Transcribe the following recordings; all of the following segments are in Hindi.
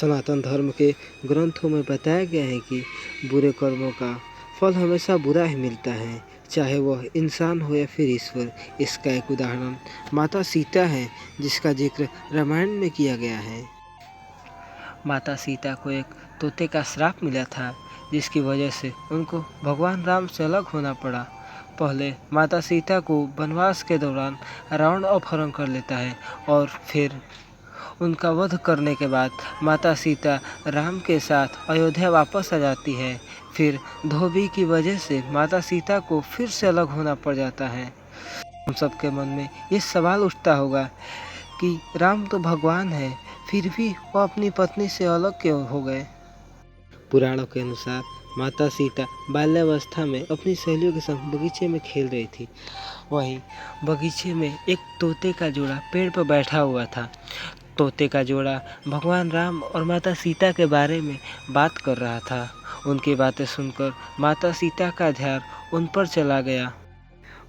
सनातन धर्म के ग्रंथों में बताया गया है कि बुरे कर्मों का फल हमेशा बुरा ही मिलता है, चाहे वह इंसान हो या फिर ईश्वर। इसका एक उदाहरण माता सीता है, जिसका जिक्र रामायण में किया गया है। माता सीता को एक तोते का श्राप मिला था, जिसकी वजह से उनको भगवान राम से अलग होना पड़ा। पहले माता सीता को वनवास के दौरान रावण अपहरण कर लेता है और फिर उनका वध करने के बाद माता सीता राम के साथ अयोध्या वापस आ जाती है। फिर धोबी की वजह से माता सीता को फिर से अलग होना पड़ जाता है। हम सबके मन में ये सवाल उठता होगा कि राम तो भगवान है, फिर भी वो अपनी पत्नी से अलग क्यों हो गए। पुराणों के अनुसार माता सीता बाल्यावस्था में अपनी सहेलियों के संग बगीचे में खेल रही थी। वहीं बगीचे में एक तोते का जोड़ा पेड़ पर बैठा हुआ था। तोते का जोड़ा भगवान राम और माता सीता के बारे में बात कर रहा था। उनकी बातें सुनकर माता सीता का ध्यान उन पर चला गया।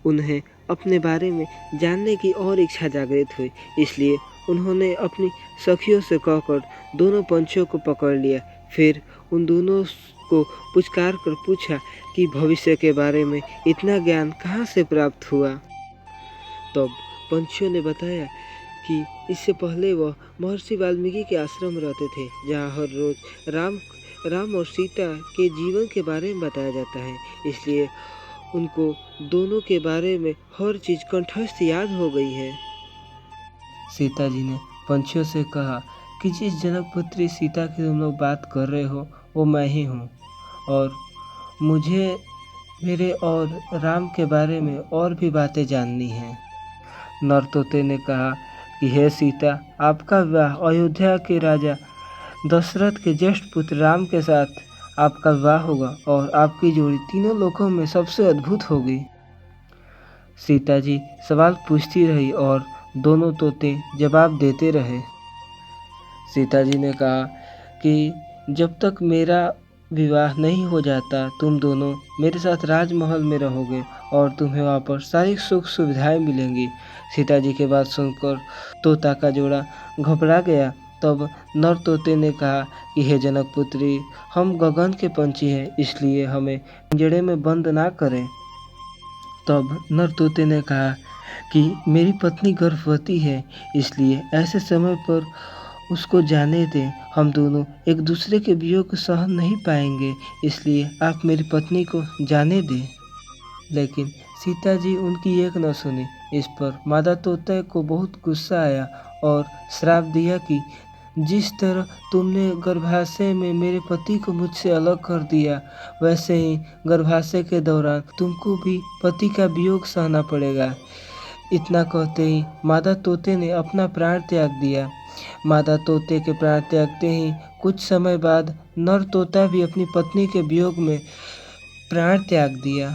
उन्हें अपने बारे में जानने की और इच्छा जागृत हुई, इसलिए उन्होंने अपनी सखियों से कहकर दोनों पंछियों को पकड़ लिया। फिर उन दोनों को पुचकार कर पूछा कि भविष्य के बारे में इतना ज्ञान कहाँ से प्राप्त हुआ। तब पंछियों ने बताया कि इससे पहले वह महर्षि वाल्मीकि के आश्रम में रहते थे, जहाँ हर रोज राम और सीता के जीवन के बारे में बताया जाता है। इसलिए उनको दोनों के बारे में हर चीज़ कंठस्थ याद हो गई है। सीता जी ने पंछियों से कहा कि जिस जनक पुत्री सीता की तुम लोग बात कर रहे हो वो मैं ही हूँ, और मुझे मेरे और राम के बारे में और भी बातें जाननी हैं। नर तोते ने कहा कि हे सीता, आपका विवाह अयोध्या के राजा दशरथ के ज्येष्ठ पुत्र राम के साथ आपका विवाह होगा और आपकी जोड़ी तीनों लोकों में सबसे अद्भुत होगी। सीता जी सवाल पूछती रही और दोनों तोते जवाब देते रहे। सीता जी ने कहा कि जब तक मेरा विवाह नहीं हो जाता तुम दोनों मेरे साथ राजमहल में रहोगे और तुम्हें वहाँ पर सारी सुख सुविधाएं मिलेंगी। सीता जी की बात सुनकर तोता का जोड़ा घबरा गया। तब नर तोते ने कहा कि हे जनक पुत्री, हम गगन के पंछी हैं, इसलिए हमें पिंजड़े में बंद ना करें। तब नर तोते ने कहा कि मेरी पत्नी गर्भवती है, इसलिए ऐसे समय पर उसको जाने दें। हम दोनों एक दूसरे के वियोग सहन नहीं पाएंगे, इसलिए आप मेरी पत्नी को जाने दें। लेकिन सीता जी उनकी एक न सुनी। इस पर मादा तोते को बहुत गुस्सा आया और श्राप दिया कि जिस तरह तुमने गर्भाशय में मेरे पति को मुझसे अलग कर दिया, वैसे ही गर्भाशय के दौरान तुमको भी पति का वियोग सहना पड़ेगा। इतना कहते ही मादा तोते ने अपना प्राण त्याग दिया। मादा तोते के प्राण त्यागते ही कुछ समय बाद नर तोता भी अपनी पत्नी के वियोग में प्राण त्याग दिया।